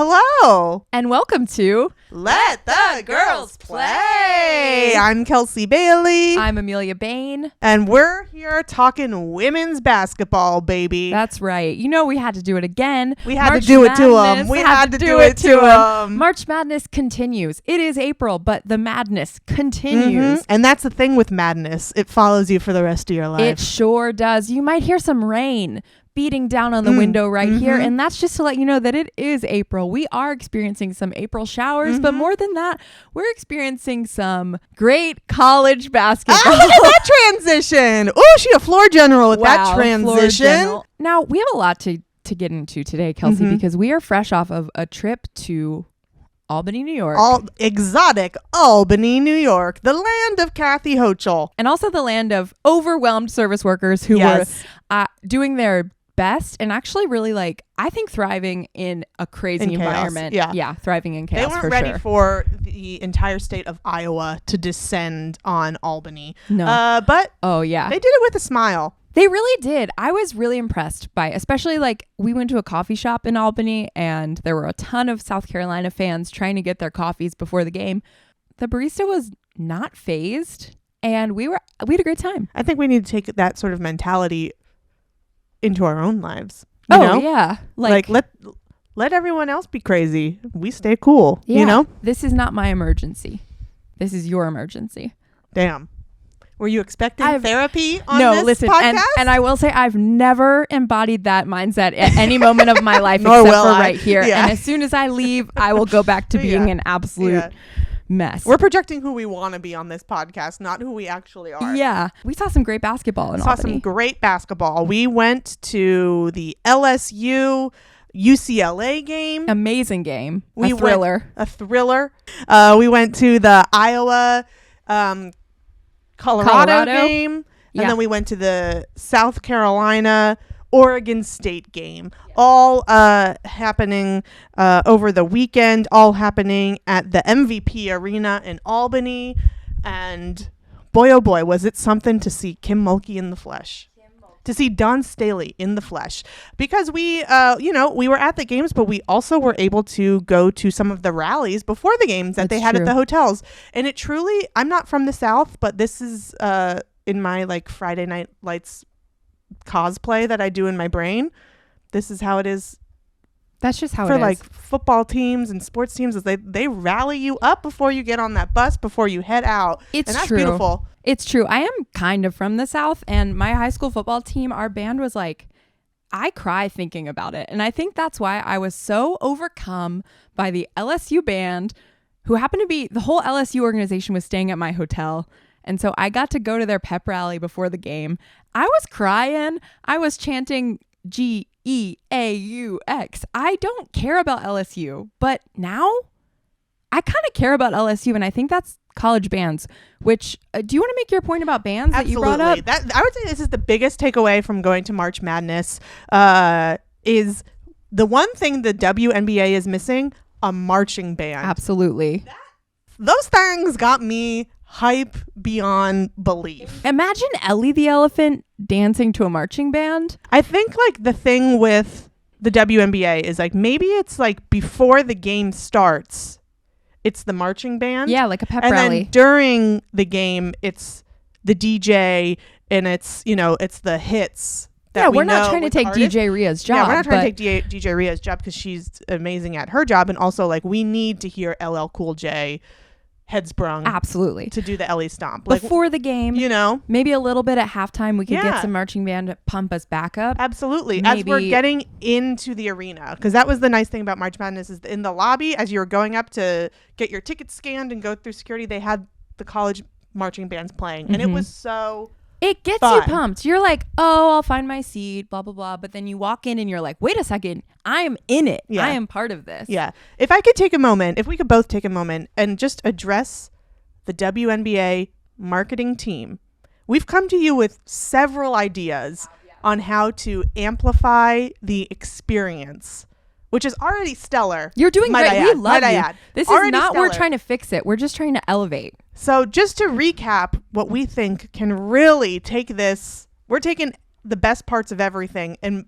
Hello. And welcome to Let the Girls Play. I'm Kelsey Bailey. I'm Amelia Bain. And we're here talking women's basketball, baby. That's right. You know, we had to do it again. We had to do it to them. We had to do it to them. March Madness continues. It is April, but the madness continues. And that's the thing with madness. It follows you for the rest of your life. It sure does. You might hear some rain beating down on the window right here, and that's just to let you know that it is April. We are experiencing some April showers, but more than that, we're experiencing some great college basketball. Look at that transition. Oh, she a floor general with that transition. Now, we have a lot to get into today, Kelsey, because we are fresh off of a trip to Albany, New York. Exotic Albany, New York, the land of Kathy Hochul. And also the land of overwhelmed service workers who were doing their best and actually really, I think, thriving in a crazy environment. Yeah, thriving in chaos. They weren't ready for the entire state of Iowa to descend on Albany. No. But they did it with a smile. They really did. I was really impressed by, especially we went to a coffee shop in Albany and there were a ton of South Carolina fans trying to get their coffees before the game. The barista was not fazed and we had a great time. I think we need to take that sort of mentality into our own lives. You know? Yeah. Let everyone else be crazy. We stay cool. Yeah. You know? This is not my emergency. This is your emergency. Damn. Were you expecting therapy on this listen, podcast? And I will say I've never embodied that mindset at any moment of my life Nor except will for I. right here. Yeah. And as soon as I leave, I will go back to being an absolute mess. We're projecting who we want to be on this podcast, not who we actually are. Yeah. We saw some great basketball in Albany. Some great basketball. We went to the LSU UCLA game. Amazing game. A thriller. We went to the Iowa Colorado game. And then we went to the South Carolina Oregon State game, all happening over the weekend, all happening at the MVP Arena in Albany. And boy, oh boy, was it something to see Kim Mulkey in the flesh. To see Dawn Staley in the flesh. Because we were at the games, but we also were able to go to some of the rallies before the games that they had at the hotels. And it truly, I'm not from the South, but this is in my Friday Night Lights cosplay that I do in my brain. This is how it is. That's just how it is. For football teams and sports teams, is they rally you up before you get on that bus, before you head out. And that's beautiful. It's true. I am kind of from the South, and my high school football team, our band was I cry thinking about it. And I think that's why I was so overcome by the LSU band, who happened to be, the whole LSU organization was staying at my hotel. And so I got to go to their pep rally before the game. I was crying. I was chanting GEAUX. I don't care about LSU, but now I kind of care about LSU, and I think that's college bands. Which do you want to make your point about bands that you brought up? I would say this is the biggest takeaway from going to March Madness. Is the one thing the WNBA is missing: a marching band. Absolutely. Those things got me hype beyond belief. Imagine Ellie the elephant dancing to a marching band. I think the thing with the WNBA is maybe it's before the game starts, it's the marching band. Yeah, like a pep rally. And then during the game, it's the DJ and it's the hits. We're not trying to take DJ Rhea's job. Yeah, we're not trying to take DJ Rhea's job because she's amazing at her job. And also we need to hear LL Cool J headsprung. Absolutely. To do the Ellie stomp. Before the game, maybe a little bit at halftime, we could get some marching band to pump us back up. Absolutely. Maybe. As we're getting into the arena. Because that was the nice thing about March Madness is in the lobby, as you were going up to get your tickets scanned and go through security, they had the college marching bands playing. And it was so It gets you pumped. You're like, oh, I'll find my seat, blah, blah, blah. But then you walk in and you're like, wait a second. I am in it. Yeah. I am part of this. Yeah. If I could take a moment, if we could both take a moment and just address the WNBA marketing team. We've come to you with several ideas on how to amplify the experience, which is already stellar. You're doing great. We love you. This is already not, stellar. we're trying to fix it. We're just trying to elevate. So just to recap what we think can really take this, we're taking the best parts of everything and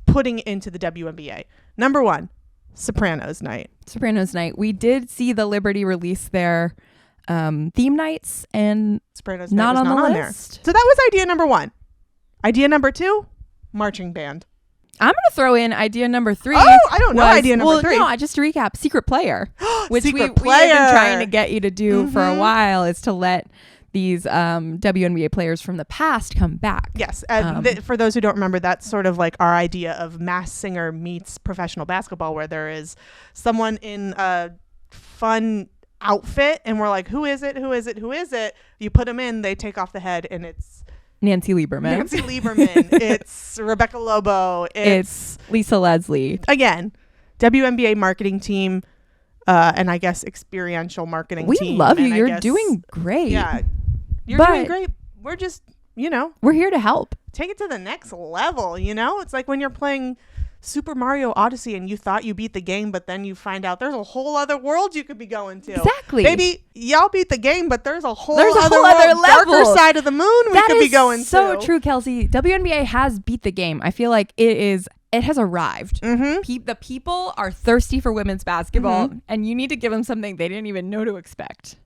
putting it into the WNBA. Number one, Sopranos night. Sopranos night. We did see the Liberty release their theme nights, and Sopranos not night was on not the on list. there. So that was idea number 1. Idea number 2, marching band. I'm going to throw in idea number 3. Oh, I don't know idea number 3. No, just to recap, secret player, which Secret we have player. been trying to get you to do for a while, is to let these WNBA players from the past come back. Yes. For those who don't remember, that's sort of like our idea of Masked Singer meets professional basketball, where there is someone in a fun outfit and we're like, who is it? Who is it? Who is it? You put them in, they take off the head, and it's Nancy Lieberman. It's Rebecca Lobo. It's Lisa Leslie. Again, WNBA marketing team, and I guess experiential marketing team. We love you. You're doing great. Yeah. You're doing great. We're just, we're here to help. Take it to the next level, It's like when you're playing Super Mario Odyssey and you thought you beat the game, but then you find out there's a whole other world you could be going to. Exactly. Maybe y'all beat the game, but there's a whole other level. Darker side of the moon we could be going to. So true, Kelsey. WNBA has beat the game. I feel like it has arrived. Mm-hmm. The people are thirsty for women's basketball, and you need to give them something they didn't even know to expect.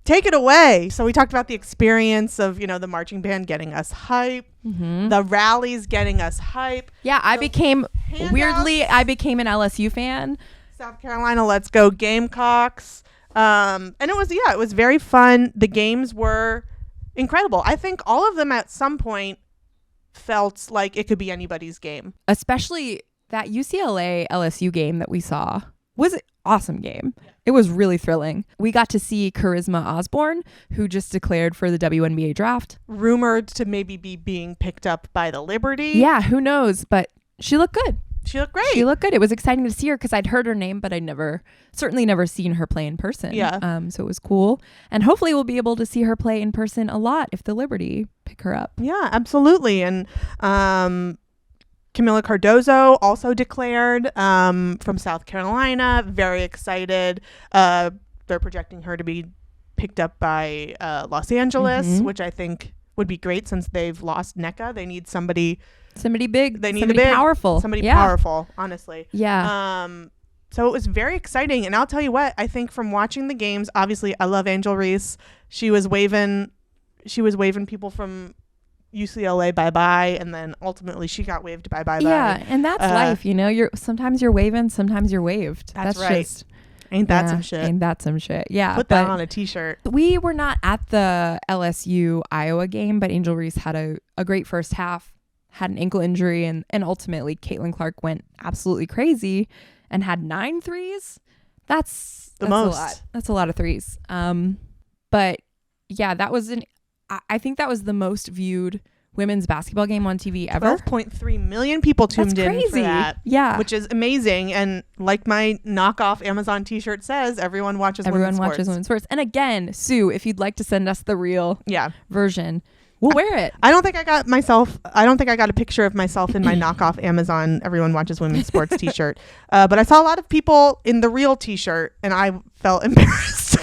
Take it away. So we talked about the experience of, the marching band getting us hype, the rallies getting us hype. Yeah, I became an LSU fan. South Carolina, let's go Gamecocks. And it was very fun. The games were incredible. I think all of them at some point felt like it could be anybody's game. Especially that UCLA LSU game that we saw was an awesome game. It was really thrilling. We got to see Charisma Osborne, who just declared for the WNBA draft. Rumored to maybe be being picked up by the Liberty. Yeah, who knows? But she looked good. She looked great. She looked good. It was exciting to see her because I'd heard her name, but I'd certainly never seen her play in person. Yeah. So it was cool. And hopefully we'll be able to see her play in person a lot if the Liberty pick her up. Yeah, absolutely. And Camila Cardozo also declared from South Carolina. Very excited. They're projecting her to be picked up by Los Angeles, which I think would be great since they've lost NECA. They need somebody big. They need somebody powerful. Somebody powerful, honestly. Yeah. So it was very exciting. And I'll tell you what, I think from watching the games, obviously I love Angel Reese. She was waving people from UCLA bye-bye, and then ultimately she got waved bye-bye. Yeah, and that's life, sometimes you're waving, sometimes you're waved. That's right. Ain't that some shit? Ain't that some shit? Yeah. Put that on a t-shirt. We were not at the LSU Iowa game, but Angel Reese had a great first half, had an ankle injury, and ultimately Caitlin Clark went absolutely crazy and had 9 threes. That's most. A lot. That's a lot of threes. But yeah, I think that was the most viewed women's basketball game on TV ever. 12.3 million people tuned in for that. Yeah. Which is amazing. And like my knockoff Amazon t-shirt says, everyone watches women's sports. And again, Sue, if you'd like to send us the real version, we'll wear it. I don't think I got a picture of myself in my knockoff Amazon everyone watches women's sports t-shirt. But I saw a lot of people in the real t-shirt and I felt embarrassed.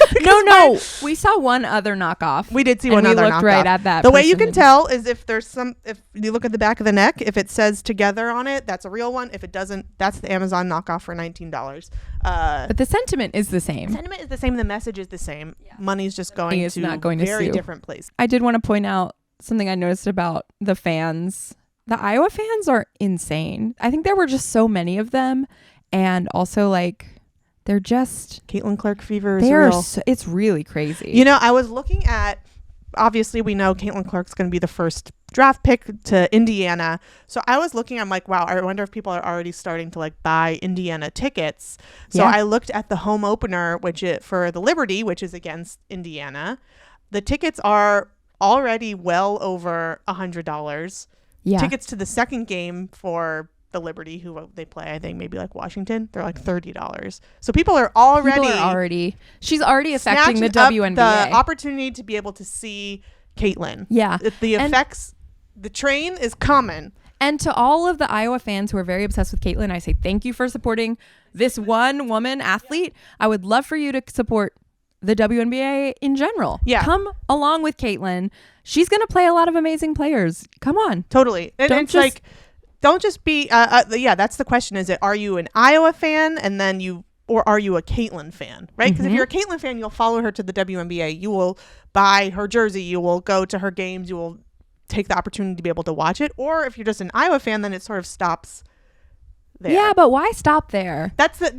No. We saw one other knockoff. We did see one other knockoff. We looked right at that. The way you can tell is if you look at the back of the neck, if it says together on it, that's a real one. If it doesn't, that's the Amazon knockoff for $19. But the sentiment is the same. The message is the same. Yeah. Money's just going to very different place. I did want to point out something I noticed about the fans. The Iowa fans are insane. I think there were just so many of them. And also they're just Caitlin Clark fever is real. It's really crazy. I was looking at, obviously we know Caitlin Clark's going to be the first draft pick to Indiana. So I was looking, I'm like, wow, I wonder if people are already starting to buy Indiana tickets. So I looked at the home opener, for the Liberty, which is against Indiana. The tickets are already well over $100. Yeah. Tickets to the second game for the Liberty, who they play, I think maybe Washington, they're $30. So people are already she's already affecting the WNBA. The opportunity to be able to see Caitlin. Yeah. The effects, the train is coming. And to all of the Iowa fans who are very obsessed with Caitlin, I say thank you for supporting this one woman athlete. I would love for you to support the WNBA in general. Yeah. Come along with Caitlin. She's going to play a lot of amazing players. Come on. Totally. And it's don't just be that's the question. Is it, are you an Iowa fan or are you a Caitlin fan, right? Because if you're a Caitlin fan, you'll follow her to the WNBA. You will buy her jersey. You will go to her games. You will take the opportunity to be able to watch it. Or if you're just an Iowa fan, then it sort of stops there. Yeah, but why stop there? That's the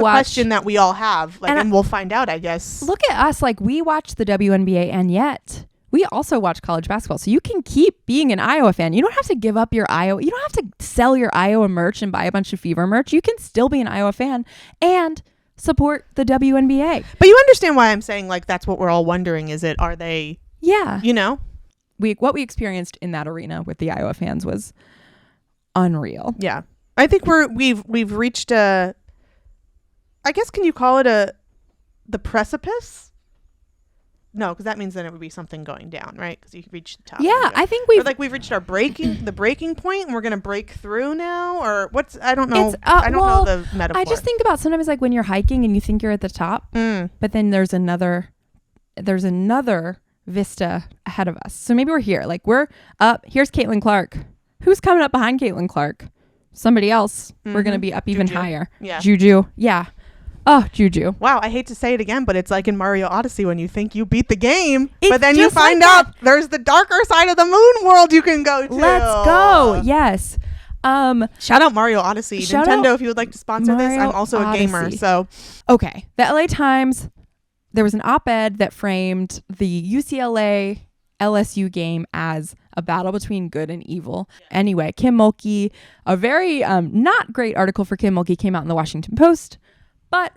question that we all have, and we'll find out, I guess. Look at us, like we watch the WNBA, and yet we also watch college basketball. So you can keep being an Iowa fan. You don't have to give up your Iowa. You don't have to sell your Iowa merch and buy a bunch of Fever merch. You can still be an Iowa fan and support the WNBA. But you understand why I'm saying, like, that's what we're all wondering. Are they? Yeah. You know? What we experienced in that arena with the Iowa fans was unreal. Yeah. I think we've reached I guess, can you call it the precipice? No, because that means then it would be something going down, right? Because you reach the top. Yeah, I think we've reached our breaking point, and we're gonna break through now, or what's? I don't know. I don't know the metaphor. I just think about sometimes like when you're hiking and you think you're at the top, but then there's another vista ahead of us. So maybe we're here. Like we're up. Here's Caitlin Clark. Who's coming up behind Caitlin Clark? Somebody else. We're gonna be up even higher. Yeah. Juju. Yeah. Oh, Juju. Wow, I hate to say it again, but it's like in Mario Odyssey when you think you beat the game, but then just you find out there's the darker side of the moon world you can go to. Let's go. Yes. Shout out Mario Odyssey. Nintendo, if you would like to sponsor this. I'm also a gamer, so. Okay. The LA Times, there was an op-ed that framed the UCLA LSU game as a battle between good and evil. Anyway, Kim Mulkey, a very not great article for Kim Mulkey came out in the Washington Post. But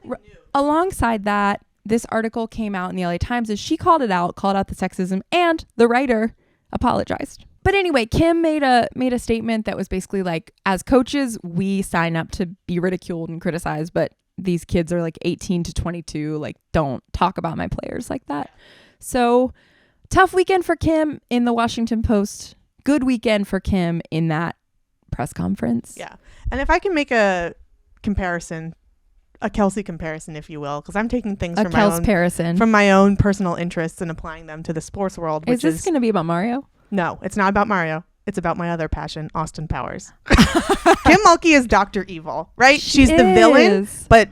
alongside that, this article came out in the LA Times as she called out the sexism, and the writer apologized. But anyway, Kim made a statement that was basically like, as coaches, we sign up to be ridiculed and criticized, but these kids are like 18 to 22. Like, don't talk about my players like that. So tough weekend for Kim in the Washington Post. Good weekend for Kim in that press conference. Yeah. And if I can make a comparison, a Kelsey comparison, if you will, because I'm taking things from my own personal interests and applying them to the sports world. Is this going to be about Mario? No, it's not about Mario. It's about my other passion, Austin Powers. Kim Mulkey is Dr. Evil, right? She's the villain, but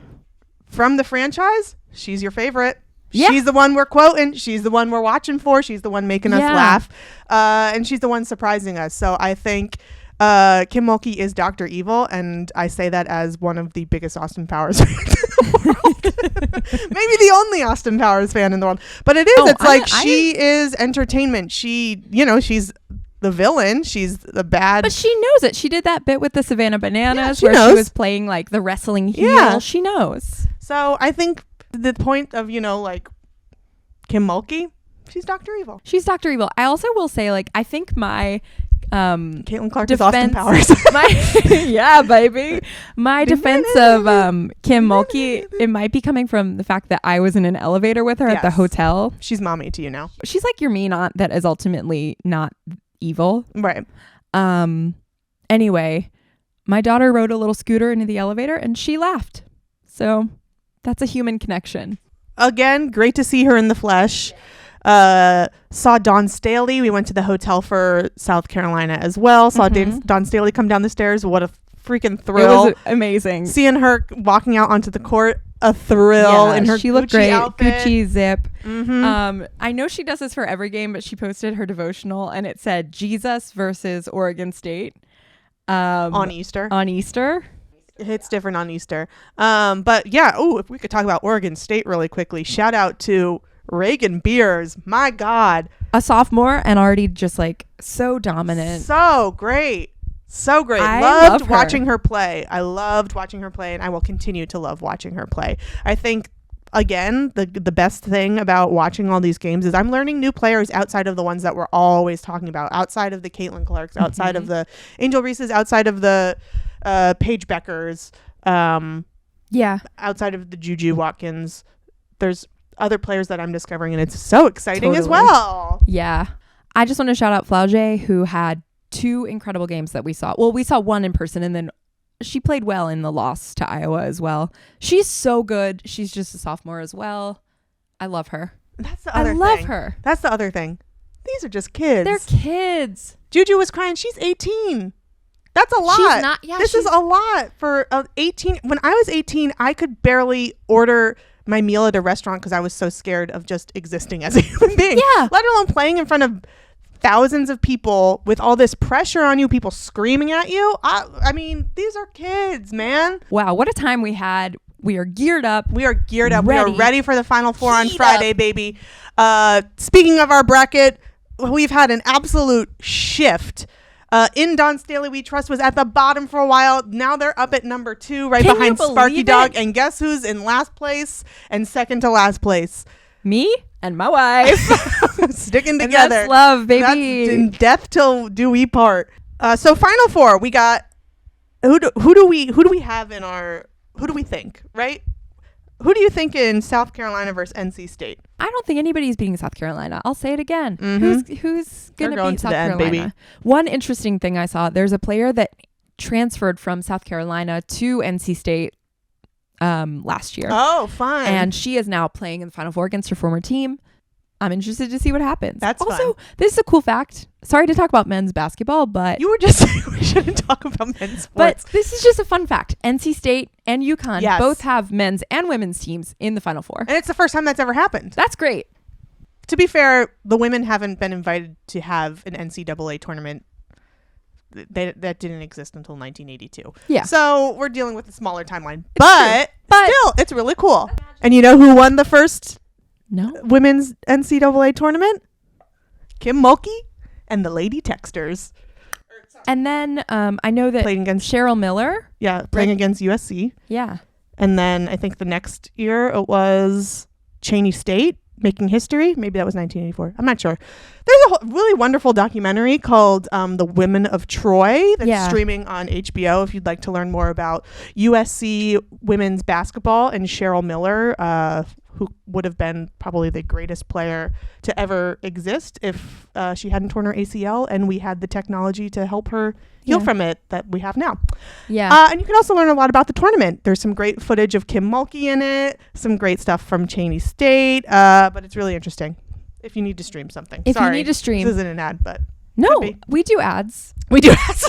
from the franchise, she's your favorite. Yeah. She's the one we're quoting. She's the one we're watching for. She's the one making us laugh. And she's the one surprising us. So I think Kim Mulkey is Dr. Evil, and I say that as one of the biggest Austin Powers fans in the world. Maybe the only Austin Powers fan in the world. But it is. She is entertainment. She's the villain. She's the bad. But she knows it. She did that bit with the Savannah Bananas where she was playing like the wrestling heel. Yeah. She knows. So I think the point of, like Kim Mulkey, she's Dr. Evil. She's Dr. Evil. I also will say, like, I think my Caitlin Clark is Austin Powers. Yeah, baby. My defense of Kim Mulkey, it might be coming from the fact that I was in an elevator with her at the hotel. She's mommy to you now. She's like your mean aunt that is ultimately not evil. Right. Anyway, my daughter rode a little scooter into the elevator and she laughed. So that's a human connection. Again, great to see her in the flesh. Saw Dawn Staley. We went to the hotel for South Carolina as well. Saw Dawn Staley come down the stairs. What a freaking thrill. It was amazing. Seeing her walking out onto the court, a thrill in her she looked Gucci great outfit. Gucci zip. I know she does this for every game, but she posted her devotional and it said Jesus versus Oregon State on Easter. It hits different on Easter. But yeah, if we could talk about Oregon State really quickly. Shout out to Reagan Beers. My God. A sophomore and already just like so dominant. So great. I loved watching her play. I loved watching her play, and I will continue to love watching her play. I think, again, the best thing about watching all these games is I'm learning new players outside of the ones that we're always talking about, outside of the Caitlin Clarks, outside of the Angel Reeses, outside of the Paige Beckers, outside of the Juju Watkins. There's other players that I'm discovering, and it's so exciting as well. Yeah. I just want to shout out Flauge, who had 2 incredible games that we saw. Well, we saw one in person, and then she played well in the loss to Iowa as well. She's so good. She's just a sophomore as well. I love her. That's the other thing. I love her. That's the other thing. These are just kids. They're kids. Juju was crying. She's 18. That's a lot. She's not. Yeah, this is a lot for 18. When I was 18, I could barely order my meal at a restaurant because I was so scared of just existing as a human being. Yeah. Let alone playing in front of thousands of people with all this pressure on you, people screaming at you. I mean, these are kids, man. Wow, what a time we had. We are geared up. We are geared up. Ready. We are ready for the Final Four on Heat Friday, up. baby. Speaking of our bracket, we've had an absolute shift. In Don Staley We Trust was at the bottom for a while. Now they're up at number 2, right Can behind you believe Sparky Dog. it? And guess who's in last place and second to last place? Me and my wife. Sticking And together. that's love, baby. That's in death till do we part. So Final Four, we got who do we have in our, who do we think, right? Who do you think in South Carolina versus NC State? I don't think anybody's beating South Carolina. I'll say it again. Mm-hmm. Who's going to going beat to South the end, Carolina? baby. One interesting thing I saw, there's a player that transferred from South Carolina to NC State last year. Oh, fun. And she is now playing in the Final Four against her former team. I'm interested to see what happens. That's also, fun. this is a cool fact. Sorry to talk about men's basketball, but You were just saying we shouldn't talk about men's sports. but this is just a fun fact. NC State and UConn Yes. both have men's and women's teams in the Final Four. And it's the first time that's ever happened. That's great. To be fair, the women haven't been invited to have an NCAA tournament. That didn't exist until 1982. Yeah. So we're dealing with a smaller timeline. It's But true. But- still, it's really cool. And you know who won the first No. women's NCAA tournament? Kim Mulkey and the Lady Texters. And then I know that Playing against Cheryl Miller. playing against USC. Yeah. And then I think the next year it was Cheney State making history. Maybe that was 1984. I'm not sure. There's a really wonderful documentary called The Women of Troy that's streaming on HBO if you'd like to learn more about USC women's basketball and Cheryl Miller, who would have been probably the greatest player to ever exist if she hadn't torn her ACL and we had the technology to help her heal from it that we have now. Yeah. And you can also learn a lot about the tournament. There's some great footage of Kim Mulkey in it, some great stuff from Cheney State, but it's really interesting if you need to stream something. If Sorry, you need to stream. this isn't an ad, but No, be. we do ads. we do ads.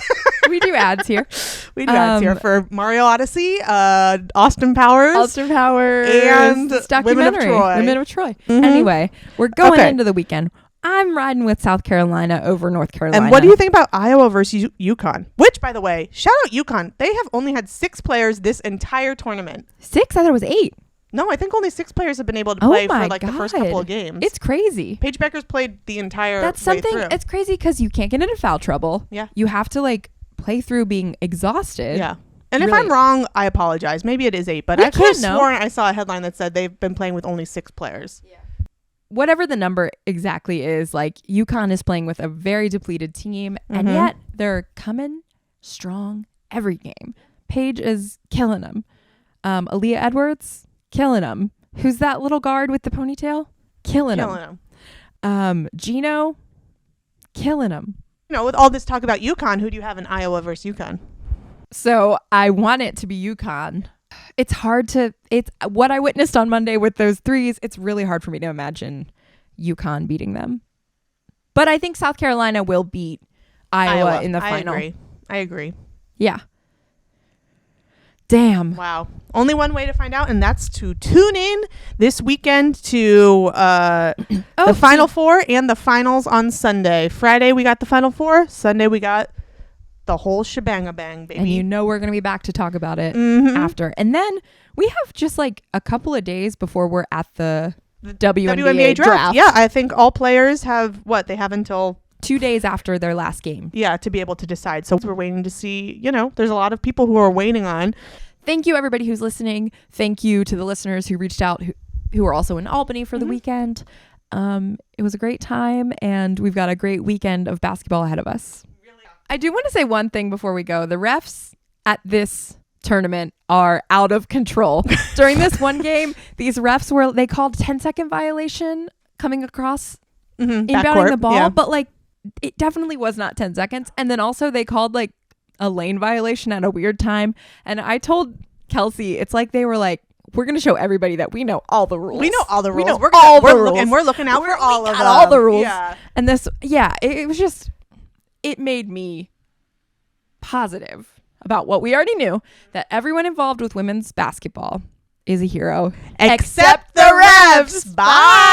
We do ads here. We do ads here for Mario Odyssey, Austin Powers, Austin Powers and this Women of documentary, Troy. Women of Troy. Mhm. Anyway, we're going Okay. into the weekend. I'm riding with South Carolina over North Carolina. And what do you think about Iowa versus UConn? Which, by the way, shout out UConn. They have only had 6 players this entire tournament. 6? I thought it was 8. No, I think only 6 players have been able to Oh play my for like the first couple God. of games. It's crazy. Paige Becker's played the entire That's way something. through. It's crazy because you can't get into foul trouble. Yeah. You have to like play through being exhausted. Yeah. And if Really. I'm wrong, I apologize. Maybe it is 8, but We I could have can't know. sworn I saw a headline that said they've been playing with only 6 players. Whatever the number exactly is, like UConn is playing with a very depleted team, and Mhm. yet they're coming strong every game. Paige is killing them. Aaliyah Edwards, killing them. Who's that little guard with the ponytail? Killing Killing them. them. Gino, killing them. You know, with all this talk about UConn, who do you have in Iowa versus UConn? So I want it to be UConn. It's hard to, it's what I witnessed on Monday with those threes. It's really hard for me to imagine UConn beating them. But I think South Carolina will beat Iowa in the final. I agree. Yeah. Damn. Wow. Only one way to find out, and that's to tune in this weekend to the Final Four and the finals on Sunday. Friday, we got the Final Four. Sunday, we got the whole shebang-a-bang, baby. And you know we're going to be back to talk about it Mhm. after. And then we have just like a couple of days before we're at the WNBA draft. Yeah, I think all players have, they have until 2 days after their last game. to be able to decide. So we're waiting to see, there's a lot of people who are waiting on. Thank you, everybody who's listening. Thank you to the listeners who reached out who are also in Albany for the weekend. It was a great time, and we've got a great weekend of basketball ahead of us. I do want to say one thing before we go. The refs at this tournament are out of control. During this one game, these refs they called 10-second violation coming across inbounding Backcourt, the ball, yeah. but like it definitely was not 10 seconds. And then also they called like a lane violation at a weird time. And I told Kelsey, it's like they were like, we're going to show everybody that we know all the rules. We know all the rules. We know we're all the rules. rules. And we're looking out for all of them. all the rules. Yeah. And this, it was just, it made me positive about what we already knew, that everyone involved with women's basketball is a hero. Except the refs. Bye.